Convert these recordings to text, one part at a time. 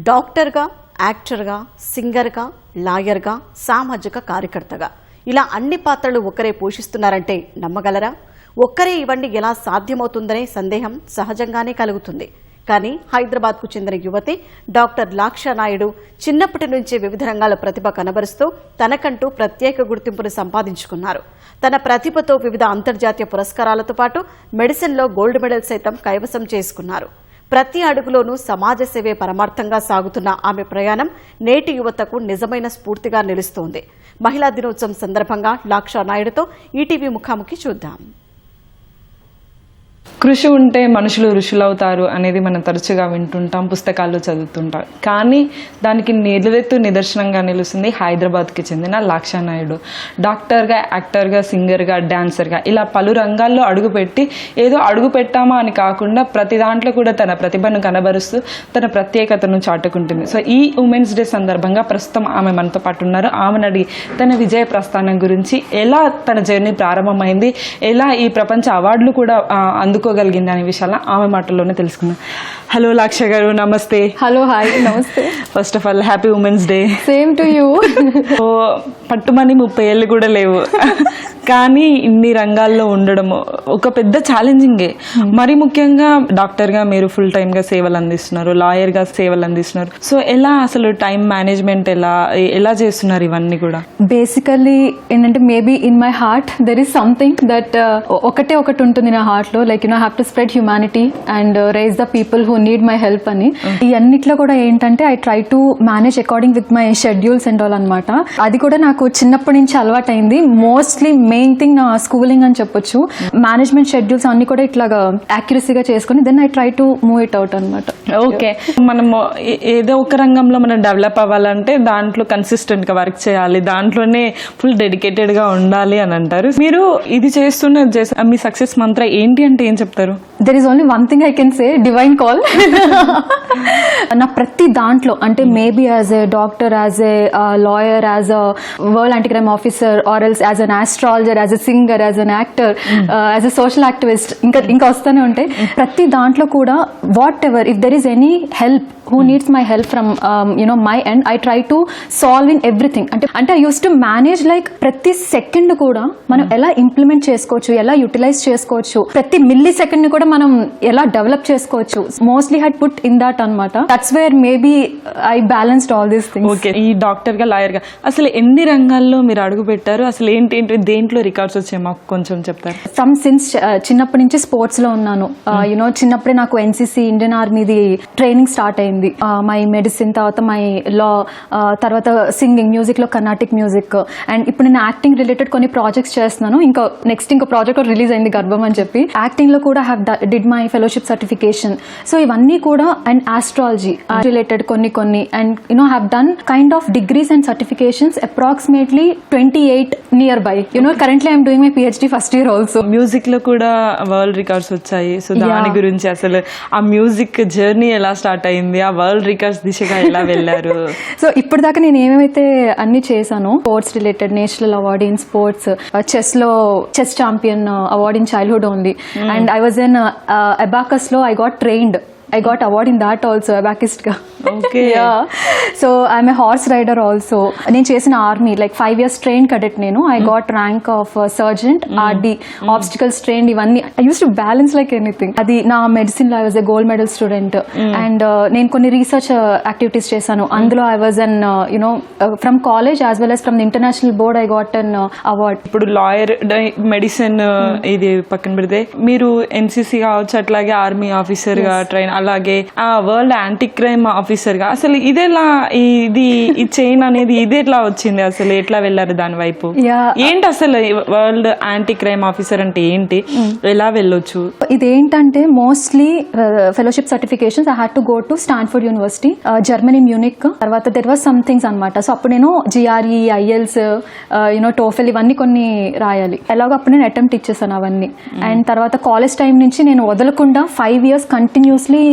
డాక్టర్గా, యాక్టర్గా, సింగర్గా, లాయర్గా, సామాజిక కార్యకర్తగా ఇలా అన్ని పాత్రలు ఒక్కరే పోషిస్తున్నారంటే నమ్మగలరా? ఒక్కరే ఇవన్నీ ఎలా సాధ్యమవుతుందనే సందేహం సహజంగానే కలుగుతుంది. కానీ హైదరాబాద్కు చెందిన యువతి డాక్టర్ లాక్షా నాయుడు చిన్నప్పటి నుంచే వివిధ రంగాల ప్రతిభ కనబరుస్తూ తనకంటూ ప్రత్యేక గుర్తింపును సంపాదించుకున్నారు. తన ప్రతిభతో వివిధ అంతర్జాతీయ పురస్కారాలతో పాటు మెడిసిన్లో గోల్డ్ మెడల్ సైతం కైవసం చేసుకున్నారు. ప్రతి అడుగులోనూ సమాజ సేవే పరమార్థంగా సాగుతున్న ఆమె ప్రయాణం నేటి యువతకు నిజమైన స్ఫూర్తిగా నిలుస్తోంది. మహిళా దినోత్సవం సందర్భంగా లాక్షా నాయుడుతో ఈటీవీ ముఖాముఖి చూద్దాం. కృషి ఉంటే మనుషులు ఋషులవుతారు అనేది మనం తరచుగా వింటుంటాం, పుస్తకాల్లో చదువుతుంటాం. కానీ దానికి నిలువెత్తు నిదర్శనంగా నిలుస్తుంది హైదరాబాద్కి చెందిన లాక్షా నాయుడు. డాక్టర్గా, యాక్టర్గా, సింగర్గా, డాన్సర్గా ఇలా పలు రంగాల్లో అడుగుపెట్టి ఏదో అడుగు పెట్టామా అని కాకుండా ప్రతి దాంట్లో కూడా తన ప్రతిభను కనబరుస్తూ తన ప్రత్యేకతను చాటుకుంటుంది. సో ఈ ఉమెన్స్ డే సందర్భంగా ప్రస్తుతం ఆమె మనతో పాటు ఉన్నారు. ఆమెను అడిగి తన విజయ ప్రస్థానం గురించి, ఎలా తన జర్నీ ప్రారంభమైంది, ఎలా ఈ ప్రపంచ అవార్డులు కూడా అందుకోగలిగింది అనే విషయాలు ఆమె మాటల్లోనే తెలుసుకుందాం. హలో లాక్షా గారు, నమస్తే. హలో, హాయ్, నమస్తే. First of all happy women's day. Same to you. So పట్టుమని 30 ఏళ్ళు కూడా లేవు, కానీ ఇన్ని రంగాల్లో ఉండడం ఒక పెద్ద ఛాలెంజింగే. మరి ముఖ్యంగా డాక్టర్గా మీరు ఫుల్ టైమ్గా సేవలు అందిస్తున్నారు, లాయర్గా సేవలు అందిస్తున్నారు. సో ఎలా అసలు టైం మేనేజ్మెంట్ ఎలా చేస్తున్నారు ఇవన్నీ కూడా? బేసికల్లీ ఏంటంటే maybe in my heart there is something that ఒకటి ఉంటుంది నా హార్ట్ లో, like have to spread humanity and rise the people who need my help అని. ఈ అన్నిట్లో కూడా ఏంటంటే I try to manage according with my schedules and all అనమాట. అది కూడా నాకు చిన్నప్పటి నుంచి అలవాటైంది. మోస్ట్లీ మెయిన్ థింగ్ నా స్కూలింగ్ అని చెప్పొచ్చు. మేనేజ్మెంట్ షెడ్యూల్స్ అన్ని కూడా ఇట్లాగా యాక్యురసీగా చేసుకుని then I try to move it out అనమాట. ఓకే, మనం ఏదో ఒక రంగంలో మనం డెవలప్ అవ్వాలంటే దాంట్లో కన్సిస్టెంట్ గా వర్క్ చేయాలి, దాంట్లోనే ఫుల్ డెడికేటెడ్ గా ఉండాలి అని అంటారు. మీరు ఇది చేస్తున్న మీ సక్సెస్ మంత్ర ఏంటి అంటే ఏం చెప్తారు? There is only one thing I can say, divine call. నా ప్రతి దాంట్లో అంటే maybe as a doctor, as a lawyer, as a world anti crime officer, or else as an astrologer, as a singer, as an actor, as a social activist, ఇంకా వస్తూనే ఉంటాయి. ప్రతి దాంట్లో కూడా what ever if there is any help who needs my help from my end, I try to solve in everything. అంటే I used to manage like ప్రతి second కూడా మనం ఎలా ఇంప్లిమెంట్ చేసుకోవచ్చు, ఎలా యూటిలైజ్ చేసుకోవచ్చు, ప్రతి మిల్లీ సెకండ్ కూడా మనం ఎలా డెవలప్ చేసుకోవచ్చు. Mostly had put in that అనమాట. That's where maybe I balanced all these things. Okay, ఈ డాక్టర్ గా, లాయర్ గా అసలు ఎన్ని రంగాల్లో మీరు అడుగు పెట్టారు? అసలు ఏంటి దేంట్లో రికార్డ్స్ వచ్చాయి మాకు కొంచెం చెప్తారు? సిన్స్ చిన్నప్పటి నుంచి స్పోర్ట్స్ లో ఉన్నాను. చిన్నప్పుడే నాకు ఎన్సీసీ, ఇండియన్ ఆర్మీది ట్రైనింగ్ స్టార్ట్ అయింది. మై మెడిసిన్, తర్వాత మై లా, తర్వాత సింగింగ్, మ్యూజిక్ లో కర్ణాటిక్ మ్యూజిక్, అండ్ ఇప్పుడు నేను యాక్టింగ్ రిలేటెడ్ కొన్ని ప్రాజెక్ట్స్ చేస్తున్నాను. ఇంకో ప్రాజెక్ట్ రిలీజ్ అయింది, గర్భం అని చెప్పి. యాక్టింగ్ లో కూడా did my fellowship certification. So ఇవన్నీ కూడా, అండ్ ఆస్ట్రాలజీ రిలేటెడ్ కొన్ని and have done kind of degrees and certifications approximately 28 near by. Currently I'm doing my PhD first year also. Music లో కూడా వరల్డ్ రికార్డ్స్ వచ్చాయి. So దాని గురించి అసలు ఆ మ్యూజిక్ జర్నీ ఎలా స్టార్ట్ అయింది, ఆ వరల్డ్ రికార్డ్స్ దిశగా ఎలా వెళ్ళారు? సో ఇప్పుడు దాకా నేను ఏమేమైతే అన్ని చేశాను, sports related national award in sports, chess champion award in childhood only, and I was in abacus లో I got award in that also, abacist ga. Okay. Yeah. So I'm a horse rider also. నేను చేసిన army like 5 years trained cadet. I got rank of sergeant, RD, obstacles trained. ఇవన్నీ I used to balance like anything. అది నా medicine లో I was a gold medal student. And నేను కొన్ని research activities చేశాను. అందులో I was an from college as well as from the international board I got an award. ఇప్పుడు lawyer, medicine ఇది పక్కన పెడితే మీరు ఎన్సీసీ కావచ్చు, అట్లాగే ఆర్మీ ఆఫీసర్ గా ట్రైన్, అలాగే వరల్డ్ యాంటీ క్రైమ్ ఆఫీసర్ గా, అసలు ఇదేలా ఈ చైన్ అనేది ఇది ఎట్లా వచ్చింది, అసలు ఎట్లా వెళ్ళారు దాని వైపు? ఏంటి అసలు వరల్డ్ యాంటీ క్రైమ్ ఆఫీసర్ అంటే ఏంటి, ఎలా వెళ్ళొచ్చు? ఇదేంటంటే mostly fellowship certifications I had to go to Stanford university, Germany, Munich. తర్వాత దెర్ వాజ్ సమ్ థింగ్స్ అనమాట. సో అప్పుడు నేను GRE, IELTS, టోఫెల్ ఇవన్నీ కొన్ని రాయాలి. ఎలాగో అప్పుడు నేను అటెంప్ట్ ఇచ్చేసాను అవన్నీ. అండ్ తర్వాత కాలేజ్ టైం నుంచి నేను వదలకుండా 5 years కంటిన్యూస్లీ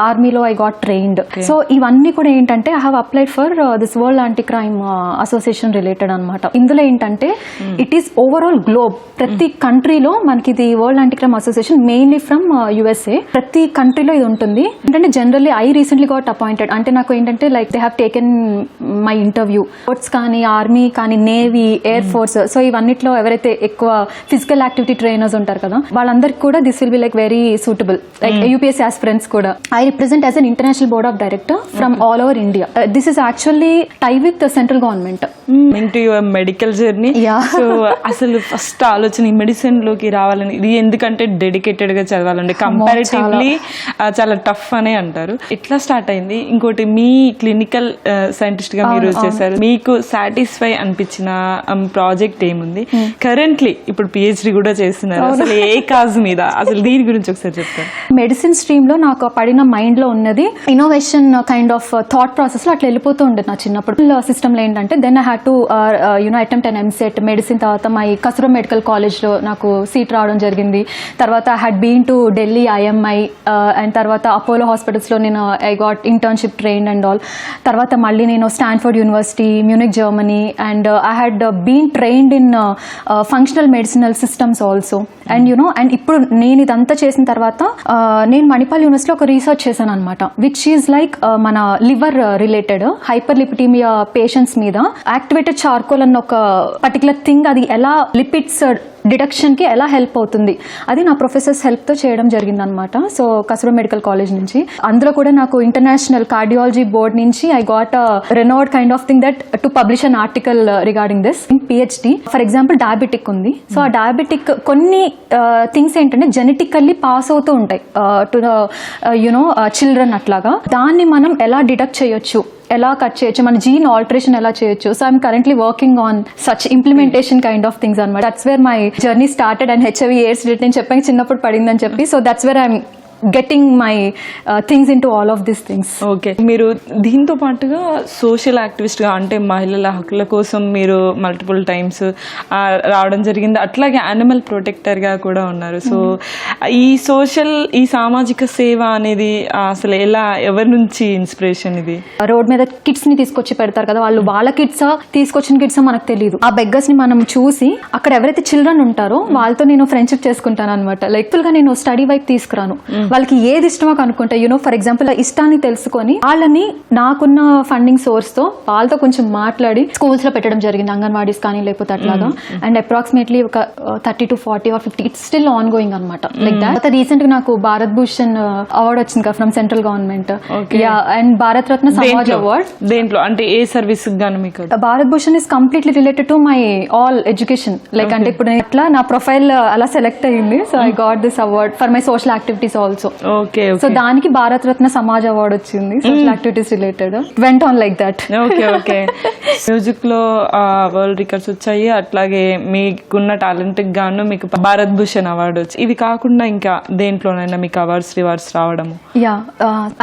ఆర్మీలో I got trained. Joined. So ఇవన్నీ కూడా ఏంటంటే I have applied for this world anti crime association related అనమాట. ఇందులో ఏంటంటే ఇట్ ఈస్ ఓవరాల్ గ్లోబ్, ప్రతి కంట్రీలో మనకి ఇది world anti crime association mainly from USA. ప్రతి కంట్రీలో ఇది ఉంటుంది. ఏంటంటే generally I recently got appointed. అంటే నాకు ఏంటంటే like they have taken my interview. Sports కానీ, ఆర్మీ కానీ, నేవీ, ఎయిర్ ఫోర్స్, సో ఇవన్నిట్లో ఎవరైతే ఎక్కువ ఫిజికల్ యాక్టివిటీ ట్రైనర్స్ ఉంటారు కదా, వాళ్ళందరికీ కూడా this will be like very suitable. Like UPSC aspirants కూడా I represent as an international board of director from all over India. This is actually tie with central government. Into your medical journey. So అసలు first ఆలోచన ఈ medicine లోకి రావాలని, ఇది ఎందుకంటే dedicated గా చదవాలండి, comparatively చాలా టఫ్ అనే అంటారు. ఎట్లా స్టార్ట్ అయింది? ఇంకోటి మీ క్లినికల్ సైంటిస్ట్ గా మీరు చేశారు, మీకు సాటిస్ఫై అనిపించిన ప్రాజెక్ట్ ఏముంది? కరెంట్లీ ఇప్పుడు PhD కూడా చేస్తున్నారు, అసలు ఏ కాజ్ మీద, అసలు దీని గురించి ఒకసారి చెప్తారు. మెడిసిన్ స్ట్రీమ్ లో నాకు పడిన మైండ్ లో ఉన్నది innovation kind of thought process లో అట్లా వెళ్ళిపోతూ ఉండేది నా చిన్నప్పుడు. సిస్టమ్ లో ఏంటంటే then I had to attempt and MSET medicine. తర్వాత మై కస్తూర్బా మెడికల్ కాలేజ్ లో నాకు సీట్ రావడం జరిగింది. తర్వాత I had been to Delhi IMI and తర్వాత అపోలో హాస్పిటల్స్ లో నేను I got internship trained and all. తర్వాత మళ్ళీ నేను Stanford university, Munich, Germany, and I had been trained in functional medicinal systems also. And and ఇప్పుడు నేను ఇదంతా చేసిన తర్వాత నేను మణిపాల్ యూనివర్సిటీలో ఒక రీసెర్చ్ చేశాను అనమాట, విచ్ ఈజ్ లైక్ మన లివర్ రిలేటెడ్ హైపర్ లిపిటీమియా పేషెంట్స్ మీద యాక్టివేటెడ్ చార్కోల్ అన్న ఒక పర్టికులర్ థింగ్, అది ఎలా లిపిడ్స్ డిడక్షన్ కి ఎలా హెల్ప్ అవుతుంది, అది నా ప్రొఫెసర్స్ హెల్ప్ తో చేయడం జరిగింది అనమాట. సో కస్తూర్బా మెడికల్ కాలేజ్ నుంచి. అందులో కూడా నాకు ఇంటర్నేషనల్ కార్డియాలజీ బోర్డ్ నుంచి I got renowned kind of thing that to publish an article regarding this in PhD. For example diabetic ఉంది. సో ఆ డయాబెటిక్ కొన్ని థింగ్స్ ఏంటంటే జెనెటికల్లీ పాస్ అవుతూ ఉంటాయి టు చిల్డ్రన్ అట్లాగా. దాన్ని మనం ఎలా డిడక్ట్ చేయొచ్చు, ఎలా కట్ చేయొచ్చు, మన జీన్ ఆల్టరేషన్ ఎలా చేయొచ్చు. So I'm currently working on such implementation kind of things అనమాట. That's where my journey started. And HIV AIDS నేను చెప్పాను చిన్నప్పుడు పడిందని చెప్పి. So that's where I'm getting my things into all of these things. Okay, మీరు దీంతో పాటుగా social యాక్టివిస్ట్గా, అంటే మహిళల హక్కుల కోసం మీరు మల్టిపుల్ టైమ్స్ రావడం జరిగింది. అట్లాగే యానిమల్ ప్రొటెక్టర్గా కూడా ఉన్నారు. సో ఈ సామాజిక సేవ అనేది అసలు ఎలా, ఎవరి నుంచి ఇన్స్పిరేషన్ ఇది? రోడ్ మీద కిడ్స్ ని తీసుకొచ్చి పెడతారు కదా, వాళ్ళు వాళ్ళ కిడ్సా తీసుకొచ్చిన కిడ్సా మనకు తెలియదు. ఆ బెగ్గర్స్ ని మనం చూసి అక్కడ ఎవరైతే చిల్డ్రన్ ఉంటారో వాళ్ళతో నేను ఫ్రెండ్షిప్ చేసుకుంటాను అనమాట. లైక్ గా నేను స్టడీ వైపు తీసుకురాను. వాళ్ళకి ఏది ఇష్టమో కనుక్కుంటా. ఫర్ ఎగ్జాంపుల్ ఇష్టాన్ని తెలుసుకొని వాళ్ళని నాకున్న ఫండింగ్ సోర్స్ తో వాళ్ళతో కొంచెం మాట్లాడి స్కూల్స్ లో పెట్టడం జరిగింది, అంగన్వాడీస్ కానీ లేకపోతే అట్లాగా. అండ్ అప్రాక్సిమేట్లీ ఒక 30 to 40 or 50 it's still on going అనమాట. లైక్ దాట్ రీసెంట్ గా నాకు భారత్ భూషణ్ అవార్డు వచ్చింది కదా from central government. And Bharat Ratna Samaj award. దేంట్లో అంటే ఏ సర్వీస్ గాను మీకు? Bharat Bhushan is completely related to my all education. Like అంటే ఇప్పుడు ఇట్లా నా ప్రొఫైల్ అలా సెలెక్ట్ అయ్యింది. So I got this award for my social activities also. Okay, so దానికి భారత్ రత్న సమాజ్ అవార్డ్ వచ్చింది, social activities related. Went on like that. Okay okay. Music లో world records వచ్చాయి, అట్లాగే మీకున్న టాలెంట్ గాను మీకు భారత్ భూషణ్ అవార్డు వచ్చి, ఇవి కాకుండా ఇంకా దేంట్లోనైనా మీకు అవార్డ్స్ రివార్డ్స్ రావడము? Yeah,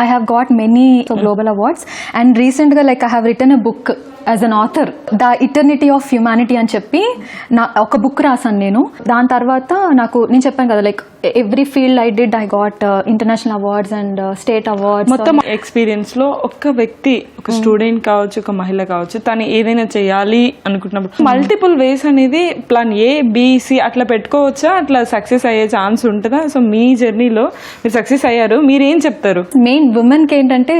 I have got many global awards. And recent గా like I have written a book as an author, the eternity of humanity అని చెప్పి ఒక బుక్ రాసాను నేను. దాని తర్వాత నేను చెప్పాను కదా, like every field I did I got international awards and state awards. మొత్తం ఎక్స్పీరియన్స్ లో ఒక్క వ్యక్తి, ఒక స్టూడెంట్ కావచ్చు, ఒక మహిళ కావచ్చు, తను ఏదైనా చేయాలి అనుకుంటున్నప్పుడు మల్టిపుల్ వేస్ అనేది ప్లాన్ ABC అట్లా పెట్టుకోవచ్చా? అట్లా సక్సెస్ అయ్యే ఛాన్స్ ఉంటుందా? సో మీ జర్నీలో మీరు సక్సెస్ అయ్యారు, మీరేం చెప్తారు? మెయిన్ ఉమెన్ కి ఏంటంటే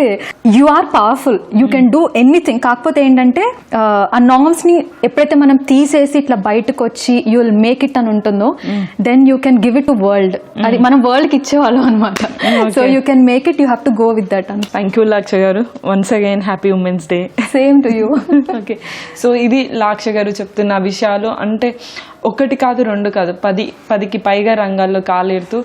you are powerful, you can do anything. కాకపోతే ఏంటంటే ఆ నార్మ్స్ ని ఎప్పుడైతే మనం తీసేసి ఇట్లా బయటకు వచ్చి యూ విల్ మేక్ ఇట్ అని ఉంటుందో, then you can give it to world. అది మనం వరల్డ్ కి ఇచ్చేవాళ్ళం అనమాట. So you can make it, you have to go with that. Thank you Laksha గారు. Once again happy women's day. Same to you. Okay, so ఇది లాక్ష గారు చెప్తున్న విషయాలు. అంటే ఒకటి కాదు, రెండు కాదు, 10కి పైగా రంగాల్లో కాలేరుతూ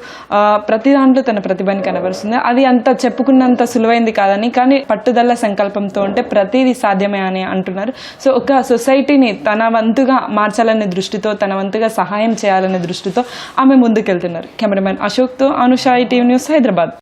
ప్రతి దాంట్లో తన ప్రతిభని కనబరుస్తుంది. అది అంత చెప్పుకున్నంత సులువైంది కాదని, కానీ పట్టుదల సంకల్పంతో ఉంటే ప్రతిదీ సాధ్యమే అని అంటున్నారు. సో ఒక సొసైటీని తన వంతుగా మార్చాలనే దృష్టితో, తన వంతుగా సహాయం చేయాలనే దృష్టితో ఆమె ముందుకెళ్తున్నారు. కెమెరామెన్ అశోక్తో అనుష, ITV న్యూస్, హైదరాబాద్.